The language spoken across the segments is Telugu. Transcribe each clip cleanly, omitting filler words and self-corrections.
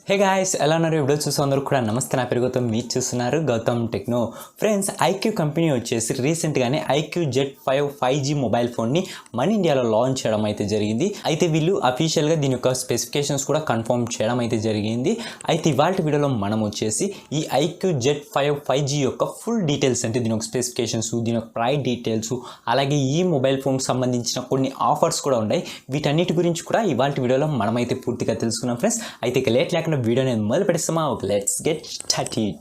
హే గాయ్స్, ఎలా ఉన్నారు? వీడియో చూసే అందరూ కూడా నమస్తే. నా పేరు గౌతమ్, మీరు చూస్తున్నారు Gautham Techno. Friends, iQOO company వచ్చేసి రీసెంట్గానే ఐక్యూ Z5 5G మొబైల్ ఫోన్ని మన ఇండియాలో లాంచ్ చేయడం అయితే జరిగింది. అయితే వీళ్ళు అఫీషియల్గా దీని యొక్క స్పెసిఫికేషన్స్ కూడా కన్ఫర్మ్ చేయడం అయితే జరిగింది. అయితే ఇవాళ వీడియోలో మనం వచ్చేసి ఈ ఐక్యూ Z5 5G యొక్క ఫుల్ డీటెయిల్స్, అంటే దీని యొక్క స్పెసిఫికేషన్స్, దీని యొక్క ప్రైస్ డీటెయిల్స్, అలాగే ఈ మొబైల్ ఫోన్కి సంబంధించిన కొన్ని ఆఫర్స్ కూడా ఉన్నాయి. వీటన్నిటి గురించి కూడా ఇవాళ వీడియోలో మనమైతే పూర్తిగా తెలుసుకున్నాం ఫ్రెండ్స్. అయితే ఇక లేట్ లేకుండా వీడియోని మొదలు పెడతామా? Let's get started.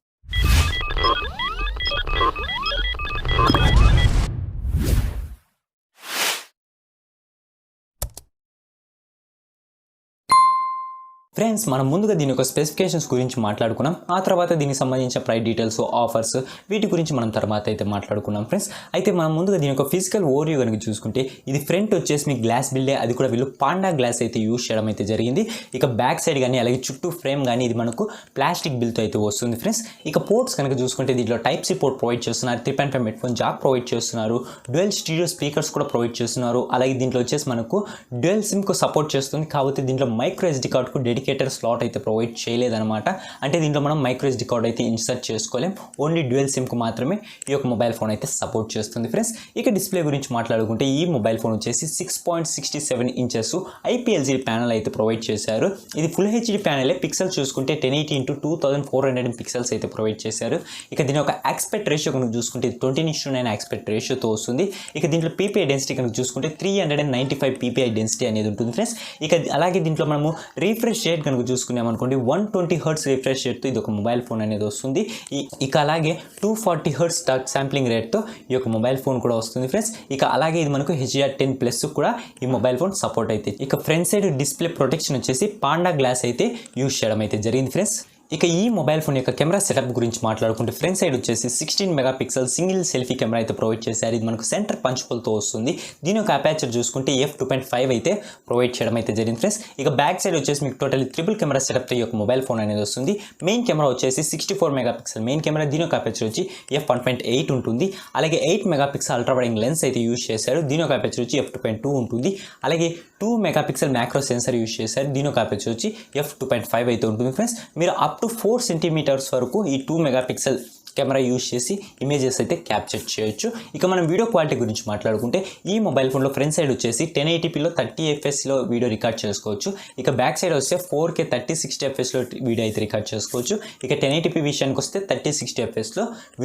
ఫ్రెండ్స్, మనం ముందుగా దీని యొక్క స్పెసిఫికేషన్స్ గురించి మాట్లాడుకున్నాం. ఆ తర్వాత దీనికి సంబంధించిన ప్రైస్ డీటెయిల్స్, ఆఫర్స్, వీటి గురించి మనం తర్వాత అయితే మాట్లాడుకున్నాం ఫ్రెండ్స్. అయితే మనం ముందుగా దీని యొక్క ఫిజికల్ ఓవర్వ్యూ కనుక చూసుకుంటే, ఇది ఫ్రంట్ వచ్చేసి మీకు గ్లాస్ బిల్డే, అది కూడా వీళ్ళు పాండా గ్లాస్ అయితే యూజ్ చేయడం అయితే జరిగింది. ఇక బ్యాక్ సైడ్ కానీ అలాగే చుట్టూ ఫ్రేమ్ కానీ ఇది మనకు ప్లాస్టిక్ బిల్తో అయితే వస్తుంది ఫ్రెండ్స్. ఇక పోర్ట్స్ కనుక చూసుకుంటే దీంట్లో టైప్ సి పోర్ట్ ప్రొవైడ్ చేస్తున్నారు, 3.5 హెడ్ఫోన్ జాక్ ప్రొవైడ్ చేస్తున్నారు, డ్యూయల్ స్టీరియో స్పీకర్స్ కూడా ప్రొవైడ్ చేస్తున్నారు. అలాగే దీంట్లో వచ్చేసి మనకు డ్యూయల్ సిమ్కు సపోర్ట్ చేస్తుంది. కాకపోతే దీంట్లో మైక్రో ఎస్డి కార్డ్కు డెడికేటెడ్ స్లాట్ అయితే ప్రొవైడ్ చేయలేదన్నమాట. అంటే దీంట్లో మనం మైక్రో ఎస్డి కార్డ్ అయితే ఇన్సర్ట్ చేసుకోలేం. ఓన్లీ డ్యూయల్ సిమ్కు మాత్రమే ఈ యొక్క మొబైల్ ఫోన్ అయితే సపోర్ట్ చేస్తుంది ఫ్రెండ్స్. ఇక డిస్ప్లే గురించి మాట్లాడుకుంటే ఈ మొబైల్ ఫోన్ వచ్చేసి 6.67 ఇంచెస్ IPLCD ప్యానల్ అయితే ప్రొవైడ్ చేశారు. ఇది ఫుల్ హెచ్డి ప్యానలే. పిక్సెల్స్ చూసుకుంటే 1080x2400 పిక్సెల్స్ అయితే ప్రొవైడ్ చేశారు. ఇక దీని యొక్క ఆస్పెక్ట్ రేషియో కనుక చూసుకుంటే 20:9 ఆస్పెక్ట్ రేషియోతో వస్తుంది. ఇక దీంట్లో PPI డెన్సిటీ కనుక చూసుకుంటే 395 PPI డెన్సిటీ అనేది ఉంటుంది ఫ్రెండ్స్. ఇక అలాగే దీంట్లో మనము రీఫ్రెష్ రేట్ కనుక చూసుకున్నామనుకోండి 120 హెర్ట్జ్ రిఫ్రెష్ రేట్తో ఇది ఒక మొబైల్ ఫోన్ అనేది వస్తుంది. ఇక అలాగే 240 హెర్ట్జ్ టచ్ శాంప్లింగ్ రేట్తో ఈ యొక్క మొబైల్ ఫోన్ కూడా వస్తుంది ఫ్రెండ్స్. ఇక అలాగే ఇది మనకు HDR10+ కూడా ఈ మొబైల్ ఫోన్ సపోర్ట్ అయితే. ఇక ఫ్రంట్ సైడ్ డిస్ప్లే ప్రొటెక్షన్ వచ్చేసి పాండా గ్లాస్ అయితే యూజ్ చేయడం అయితే జరిగింది ఫ్రెండ్స్. ఇక ఈ మొబైల్ ఫోన్ యొక్క కెమెరా సెటప్ గురించి మాట్లాడుకుంటే ఫ్రంట్ సైడ్ వచ్చేసి 16 మెగాపిక్సెల్ సింగిల్ సెల్ఫీ కెమెరా అయితే ప్రొవైడ్ చేశారు. ఇది మనకు సెంటర్ పంచ్ హోల్తో వస్తుంది. దీని యొక్క అపాచర్ చూసుకుంటే f2.5 అయితే ప్రొవైడ్ చేయడం అయితే జరిగింది ఫ్రెండ్స్. ఇక బ్యాక్ సైడ్ వచ్చేసి మీకు టోటల్ ట్రిపుల్ కెమెరా సెటప్తో ఈ యొక్క మొబైల్ ఫోన్ అనేది వస్తుంది. మెయిన్ కెమెరా వచ్చేసి 64 మెగాపిక్సెల్ మెయిన్ కెమెరా. దీని యొక్క అపాచర్ వచ్చి f1.8 ఉంటుంది. అలాగే 8 మెగాపిక్సెల్ అల్ట్రా వైడ్ లెన్స్ అయితే యూజ్ చేశారు. దీని యొక్క అపాచర్ వచ్చి f2.2 ఉంటుంది. అలాగే 2 మెగాపిక్సెల్ మ్యాక్రో సెన్సర్ యూజ్ చేశారు. దీని యొక్క అపాచర్ వచ్చి f2.5 అయితే ఉంటుంది ఫ్రెండ్స్. మీరు అప్ టు 4 సెంటీమీటర్స్ వరకు ఈ 2 మెగాపిక్సెల్ కెమెరా యూజ్ చేసి ఇమేజెస్ అయితే క్యాప్చర్ చేయొచ్చు. ఇక మనం వీడియో క్వాలిటీ గురించి మాట్లాడుకుంటే ఈ మొబైల్ ఫోన్లో ఫ్రంట్ సైడ్ వచ్చేసి 1080pలో 30 fps వీడియో రికార్డ్ చేసుకోవచ్చు. ఇక బ్యాక్ సైడ్ వస్తే 4K 3060 fps వీడియో అయితే రికార్డ్ చేసుకోవచ్చు. ఇక 1080p విషయానికి వస్తే 3060 fps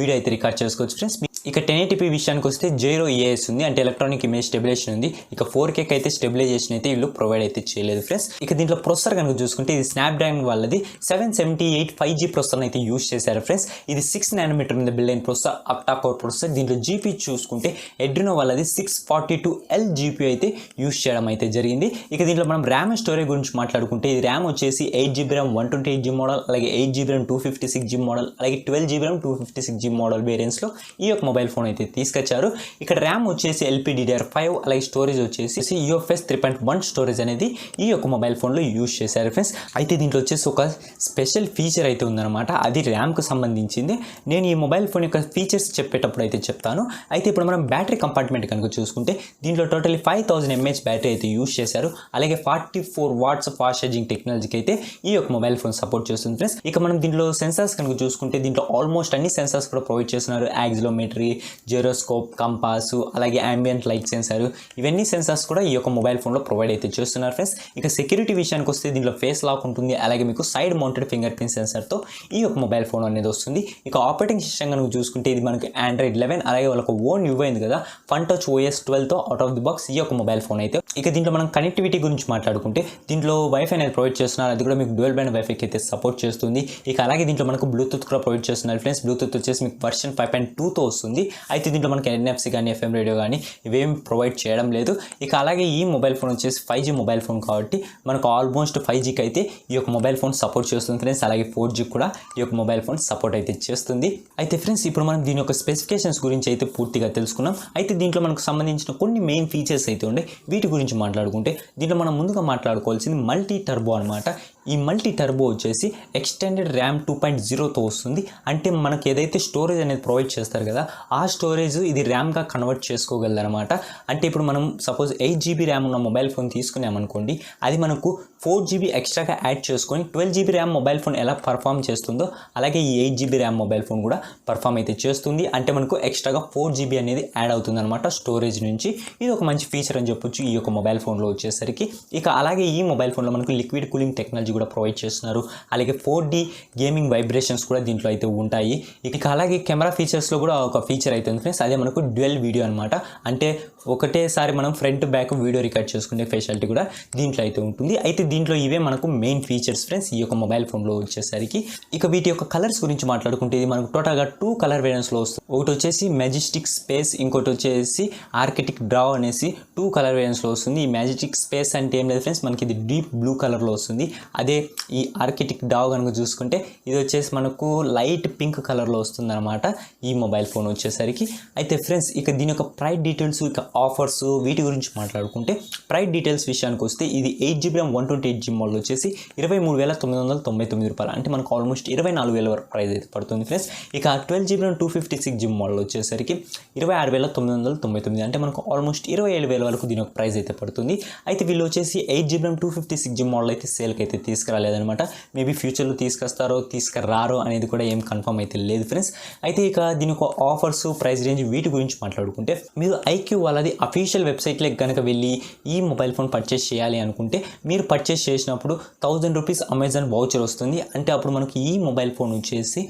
వీడియో అయితే రికార్డ్ చేసుకోవచ్చు ఫ్రెండ్స్. ఇక 1080p విషయానికి వస్తే 0 EIS ఉంది, అంటే ఎలక్ట్రానిక్ ఇమేజ్ స్టెబిలైజేషన్ ఉంది. ఇక 4K అయితే స్టెబిలైజేషన్ అయితే వీళ్ళు ప్రొవైడ్ అయితే చేయలేదు ఫ్రెండ్స్. ఇక దీంట్లో ప్రొసెసర్ కనుక చూసుకుంటే ఇది స్నాప్డ్రాగన్ వాళ్ళది 778 5G ప్రొసెసర్ అయితే యూజ్ చేశారు ఫ్రెండ్స్. ఇది 6 nanometer మీద బిల్డ్ అయిన ప్రొసెసర్, అక్టా కోర్ ప్రొసెసర్. దీంట్లో GPU చూసుకుంటే ఎడ్రినో వాళ్ళది 642L GPU అయితే యూజ్ చేయడం అయితే జరిగింది. ఇక దీంట్లో మనం ర్యామ్ అండ్ స్టోరేజ్ గురించి మాట్లాడుకుంటే ఇది ర్యామ్ వచ్చేసి 8GB RAM 128GB మోడల్, అలాగే 8GB RAM 256GB మోడల్, అలాగే 12GB RAM 256GB మోడల్ వేరియంట్స్లో ఈ యొక్క మొబైల్ ఫోన్ అయితే తీసుకొచ్చారు. ఇక్కడ ర్యామ్ వచ్చేసి LPDDR5, అలాగే స్టోరేజ్ వచ్చేసి UFS 3.1 స్టోరేజ్ అనేది ఈ యొక్క మొబైల్ ఫోన్లో యూజ్ చేశారు ఫ్రెండ్స్. అయితే దీంట్లో వచ్చేసి ఒక స్పెషల్ ఫీచర్ అయితే ఉందన్నమాట, అది ర్యామ్కు సంబంధించింది. నేను ఈ మొబైల్ ఫోన్ యొక్క ఫీచర్స్ చెప్పేటప్పుడు అయితే చెప్తాను. అయితే ఇప్పుడు మనం బ్యాటరీ కంపార్ట్మెంట్ కనుక చూసుకుంటే దీంట్లో టోటలీ 5000 mAh బ్యాటరీ అయితే యూజ్ చేశారు. అలాగే 44 watts ఫాస్ట్ ఛార్జింగ్ టెక్నాలజీకి అయితే ఈ యొక్క మొబైల్ ఫోన్ సపోర్ట్ చేస్తుంది ఫ్రెండ్స్. ఇక మనం దీంట్లో సెన్సార్స్ కనుక చూసుకుంటే దీంట్లో ఆల్మోస్ట్ అన్ని సెన్సార్స్ కూడా ప్రొవైడ్ చేస్తున్నారు. యాక్సిలోమీటరీ, జిరోస్కోప్, కంపాస్, అలాగే ambient లైట్ సెన్సార్, ఇవన్నీ సెన్సార్స్ కూడా ఈ యొక్క మొబైల్ ఫోన్లో ప్రొవైడ్ అయితే చేస్తున్నారు ఫ్రెండ్స్. ఇక సెక్యూరిటీ విషయానికి వస్తే దీంట్లో ఫేస్ లాక్ ఉంటుంది. అలాగే మీకు సైడ్ మౌంటెడ్ ఫింగర్ ప్రింట్ సెన్సార్తో ఈ యొక్క మొబైల్ ఫోన్ అనేది వస్తుంది. ఇక ఆపరేటింగ్ సిస్టమ్ కనుక చూసుకుంటే ఇది మనకి Android 11, అలాగే వాళ్ళకు ఓన్ UI ఉంది కదా, FunTouch OS 12తో అవుట్ ఆఫ్ ది బాక్స్ ఈ యొక్క మొబైల్ ఫోన్ అయితే. ఇక దీంట్లో మనం కనెక్టివిటీ గురించి మాట్లాడుకుంటే దీంట్లో వైఫై అనేది ప్రొవైడ్ చేస్తున్నారు. అది కూడా మీకు డ్యూయల్ బ్యాండ్ వైఫైకి అయితే సపోర్ట్ చేస్తుంది. ఇక అలాగే దీంట్లో మనకు బ్లూటూత్ కూడా ప్రొవైడ్ చేస్తున్నారు ఫ్రెండ్స్. బ్లూటూత్ వచ్చేసి మీకు వర్షన్ 5.2తో వస్తుంది. అయితే దీంట్లో మనకి NFC కానీ FM రేడియో కానీ ఇవేమి ప్రొవైడ్ చేయడం లేదు. ఇక అలాగే ఈ మొబైల్ ఫోన్ వచ్చేసి 5G మొబైల్ ఫోన్ కాబట్టి మనకు ఆల్మోస్ట్ 5Gకి అయితే ఈ యొక్క మొబైల్ ఫోన్ సపోర్ట్ చేస్తుంది ఫ్రెండ్స్. అలాగే 4G కూడా ఈ యొక్క మొబైల్ ఫోన్ సపోర్ట్ అయితే చేస్తుంది. అయితే ఫ్రెండ్స్, ఇప్పుడు మనం దీని యొక్క స్పెసిఫికేషన్స్ గురించి అయితే పూర్తిగా తెలుసుకున్నాం. అయితే దీంట్లో మనకు సంబంధించిన కొన్ని మెయిన్ ఫీచర్స్ అయితే ఉండే, వీటి గురించి మాట్లాడుకుంటే దీంట్లో మనం ముందుగా మాట్లాడుకోవాల్సింది మల్టీ టర్బో అనమాట. ఈ మల్టీ టర్బో వచ్చేసి ఎక్స్టెండెడ్ ర్యామ్ 2.0తో వస్తుంది. అంటే మనకు ఏదైతే స్టోరేజ్ అనేది ప్రొవైడ్ చేస్తారు కదా, ఆ స్టోరేజ్ ఇది ర్యామ్గా కన్వర్ట్ చేసుకోగలదు అనమాట. అంటే ఇప్పుడు మనం సపోజ్ 8GB ర్యామ్ ఉన్న మొబైల్ ఫోన్ తీసుకున్నామనుకోండి, అది మనకు 4GB ఎక్స్ట్రాగా యాడ్ చేసుకొని 12GB ర్యామ్ మొబైల్ ఫోన్ ఎలా పర్ఫామ్ చేస్తుందో అలాగే ఈ 8GB ర్యామ్ మొబైల్ ఫోన్ కూడా పర్ఫామ్ అయితే చేస్తుంది. అంటే మనకు ఎక్స్ట్రాగా 4GB అనేది యాడ్ అవుతుంది అనమాట స్టోరేజ్ నుంచి. ఇది ఒక మంచి ఫీచర్ అని చెప్పొచ్చు ఈ యొక్క మొబైల్ ఫోన్లో వచ్చేసరికి. ఇక అలాగే ఈ మొబైల్ ఫోన్లో మనకు లిక్విడ్ కూలింగ్ టెక్నాలజీ కూడా ప్రొవైడ్ చేస్తున్నారు. అలాగే 4D గేమింగ్ వైబ్రేషన్స్ కూడా దీంట్లో అయితే ఉంటాయి. ఇక అలాగే కెమెరా ఫీచర్స్లో కూడా ఒక ఫీచర్ అయితే ఉంది ఫ్రెండ్స్, అదే మనకు డ్యూయల్ వీడియో అనమాట. అంటే ఒకటేసారి మనం ఫ్రంట్ బ్యాక్ వీడియో రికార్డ్ చేసుకునే ఫెసిలిటీ కూడా దీంట్లో అయితే ఉంటుంది. అయితే దీంట్లో ఇవే మనకు మెయిన్ ఫీచర్స్ ఫ్రెండ్స్ ఈ యొక్క మొబైల్ ఫోన్లో వచ్చేసరికి. ఇక వీటి యొక్క కలర్స్ గురించి మాట్లాడుకుంటే ఇది మనకు టోటల్గా 2 కలర్ వేరియంట్స్లో వస్తుంది. ఒకటి వచ్చేసి మెజెస్టిక్ స్పేస్, ఇంకోటి వచ్చేసి ఆర్కిటిక్ డ్రా అనేసి 2 కలర్ వేరియంట్స్లో వస్తుంది. ఈ మెజెస్టిక్ స్పేస్ అంటే ఏం లేదు ఫ్రెండ్స్, మనకి ఇది డీప్ బ్లూ కలర్లో వస్తుంది. అదే ఈ ఆర్కిటిక్ డ్రా కనుక చూసుకుంటే ఇది వచ్చేసి మనకు లైట్ పింక్ కలర్లో వస్తుంది అనమాట ఈ మొబైల్ ఫోన్ వచ్చేసరికి. అయితే ఫ్రెండ్స్ ఇక దీని యొక్క ప్రైస్ డీటెయిల్స్, ఇక ఆఫర్స్ వీటి గురించి మాట్లాడుకుంటే ప్రైస్ డీటెయిల్స్ విషయానికి వస్తే ఇది 8GB ర్యామ్ 128GB మోడల్ వచ్చేసి 23,999 రూపాయలు. అంటే మనకు ఆల్మోస్ట్ 24,000 వరకు ప్రైస్ అయితే పడుతుంది ఫ్రెండ్స్. ఇక 12GB ర్యామ్ 256GB మోడల్ వచ్చేసరికి 26,999, అంటే మనకు ఆల్మోస్ట్ 27,000 వరకు దీని యొక్క ప్రైస్ అయితే పడుతుంది. అయితే వీళ్ళు వచ్చేసి 8GB ర్యామ్ 256GB మోడల్ అయితే సేల్కి అయితే తీసుకురాలేదనమాట. మేబీ ఫ్యూచర్లో తీసుకొస్తారో తీసుకురారో అనేది కూడా ఏం కన్ఫర్మ్ అయితే లేదు ఫ్రెండ్స్. అయితే ఇక దీని యొక్క ఆఫర్స్, ప్రైస్ రేంజ్ వీటి గురించి మాట్లాడుకుంటే మీరు IQoo వాళ్ళది అఫీషియల్ వెబ్సైట్లోకి కనుక వెళ్ళి ఈ మొబైల్ ఫోన్ పర్చేస్ చేయాలి అనుకుంటే మీరు పర్చేస్ చేసినప్పుడు 1000 రూపీస్ అమెజాన్ వౌచర్ వస్తుంది. అంటే అప్పుడు మనకి ఈ మొబైల్ ఫోన్ వచ్చేసి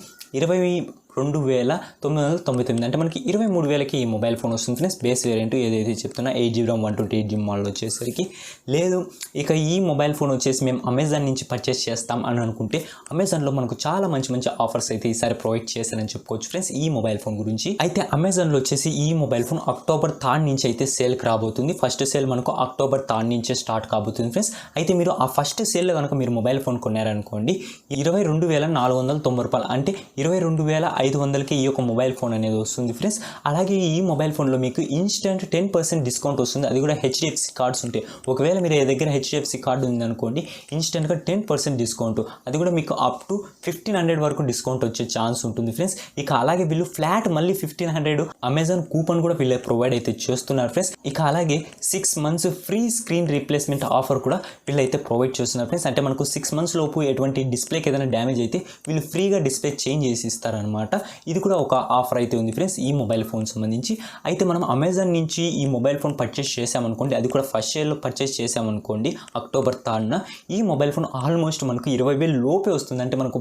22,999, అంటే మనకి 23,000కి ఈ మొబైల్ ఫోన్ వస్తుంది ఫ్రెండ్స్. బేస్ వేరియంట్ ఏదైతే చెప్తున్నా 8GB ర్యామ్ 128GB మోడల్ వచ్చేసరికి. లేదు ఇక ఈ మొబైల్ ఫోన్ వచ్చేసి మేము అమెజాన్ నుంచి పర్చేస్ చేస్తాం అని అనుకుంటే అమెజాన్లో మనకు చాలా మంచి మంచి ఆఫర్స్ అయితే ఈసారి ప్రొవైడ్ చేశారని చెప్పుకోవచ్చు ఫ్రెండ్స్ ఈ మొబైల్ ఫోన్ గురించి. అయితే అమెజాన్లో వచ్చేసి ఈ మొబైల్ ఫోన్ అక్టోబర్ 3 నుంచి అయితే సేల్కి రాబోతుంది. ఫస్ట్ సేల్ మనకు అక్టోబర్ 3 నుంచే స్టార్ట్ కాబోతుంది ఫ్రెండ్స్. అయితే మీరు ఆ ఫస్ట్ సేల్లో కనుక మీరు మొబైల్ ఫోన్ కొన్నారనుకోండి 22,490 రూపాయలు, అంటే 22,500కి ఈ యొక్క మొబైల్ ఫోన్ అనేది వస్తుంది ఫ్రెండ్స్. అలాగే ఈ మొబైల్ ఫోన్లో మీకు ఇన్స్టెంట్ 10% డిస్కౌంట్ వస్తుంది. అది కూడా HDFC కార్డ్స్ ఉంటాయి. ఒకవేళ మీరు దగ్గర HDFC కార్డు ఉందనుకోండి ఇన్స్టెంట్గా 10% డిస్కౌంట్, అది కూడా మీకు అప్ టు 1,500 వరకు డిస్కౌంట్ వచ్చే ఛాన్స్ ఉంటుంది ఫ్రెండ్స్. ఇక అలాగే వీళ్ళు ఫ్లాట్ మళ్ళీ 1,500 అమెజాన్ కూపన్ కూడా వీళ్ళు ప్రొవైడ్ అయితే చేస్తున్నారు ఫ్రెండ్స్. ఇక అలాగే 6 months free screen replacement offer కూడా వీళ్ళైతే ప్రొవైడ్ చేస్తున్నారు ఫ్రెండ్స్. అంటే మనకు 6 months లోపు ఎటువంటి డిస్ప్లేకి ఏదైనా డ్యామేజ్ అయితే వీళ్ళు ఫ్రీగా డిస్ప్లే చేంజ్ చేసి ఇస్తారనమాట. ఇది కూడా ఒక ఆఫర్ అయితే ఉంది ఫ్రెండ్స్ ఈ మొబైల్ ఫోన్ సంబంధించి. అయితే మనం అమెజాన్ నుంచి ఈ మొబైల్ ఫోన్ పర్చేస్ చేసామనుకోండి, అది కూడా ఫస్ట్ షేర్లో పర్చేస్ చేసామనుకోండి అక్టోబర్ 3న, ఈ మొబైల్ ఫోన్ ఆల్మోస్ట్ మనకు 20,000 లోపే వస్తుంది. అంటే మనకు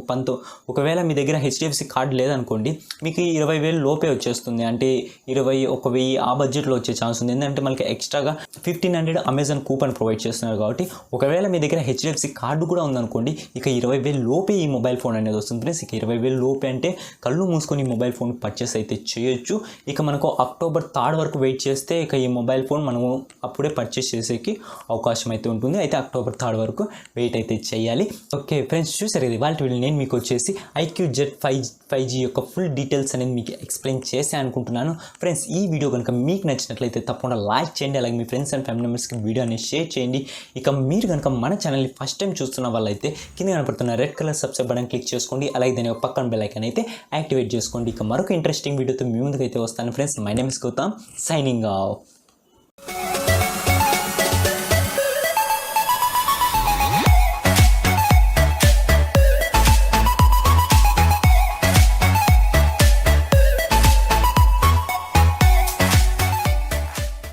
ఒకవేళ మీ దగ్గర HDFC కార్డు లేదనుకోండి మీకు 20,000 లోపే వచ్చేస్తుంది. అంటే 21,000 ఆ బడ్జెట్లో వచ్చే ఛాన్స్ ఉంది. ఎందుకంటే మనకి ఎక్స్ట్రాగా 1,500 అమెజాన్ కూపన్ ప్రొవైడ్ చేస్తున్నారు కాబట్టి. ఒకవేళ మీ దగ్గర HDFC కార్డు కూడా ఉందనుకోండి ఇక 20,000 లోపే ఈ మొబైల్ ఫోన్ అనేది వస్తుంది ఫ్రెండ్స్. ఇక 20,000 లోపే అంటే కళ్ళు మూసుకొని మొబైల్ ఫోన్ పర్చేస్ అయితే చేయొచ్చు. ఇక మనకు అక్టోబర్ 3 వరకు వెయిట్ చేస్తే ఇక ఈ మొబైల్ ఫోన్ మనము అప్పుడే పర్చేస్ చేసేకి అవకాశం అయితే ఉంటుంది. అయితే అక్టోబర్ 3 వరకు వెయిట్ అయితే చేయాలి. ఓకే ఫ్రెండ్స్, చూసారు కదా వాళ్ళ వీడియో. నేను మీకు వచ్చేసి IQoo Z5G యొక్క ఫుల్ డీటెయిల్స్ అనేది మీకు ఎక్స్ప్లెయిన్ చేసే అనుకుంటున్నాను ఫ్రెండ్స్. ఈ వీడియో కనుక మీకు నచ్చినట్లయితే తప్పకుండా లైక్ చేయండి. అలాగే మీ ఫ్రెండ్స్ అండ్ ఫ్యామిలీ మెంబర్స్కి వీడియో అనేది షేర్ చేయండి. ఇక మీరు కనుక మన ఛానల్ని ఫస్ట్ టైం చూస్తున్న వాళ్ళైతే కింద కనపడుతున్న red colour subscribe button click చేసుకోండి. అలాగే దాని పక్కన బెల్ ఐకాన్ అయితే యాక్టివేట్ చేసుకోండి. ఇక మరొక ఇంట్రెస్టింగ్ వీడియోతో మీ ముందుకైతే వస్తాను friends. My name is Gautham, signing of.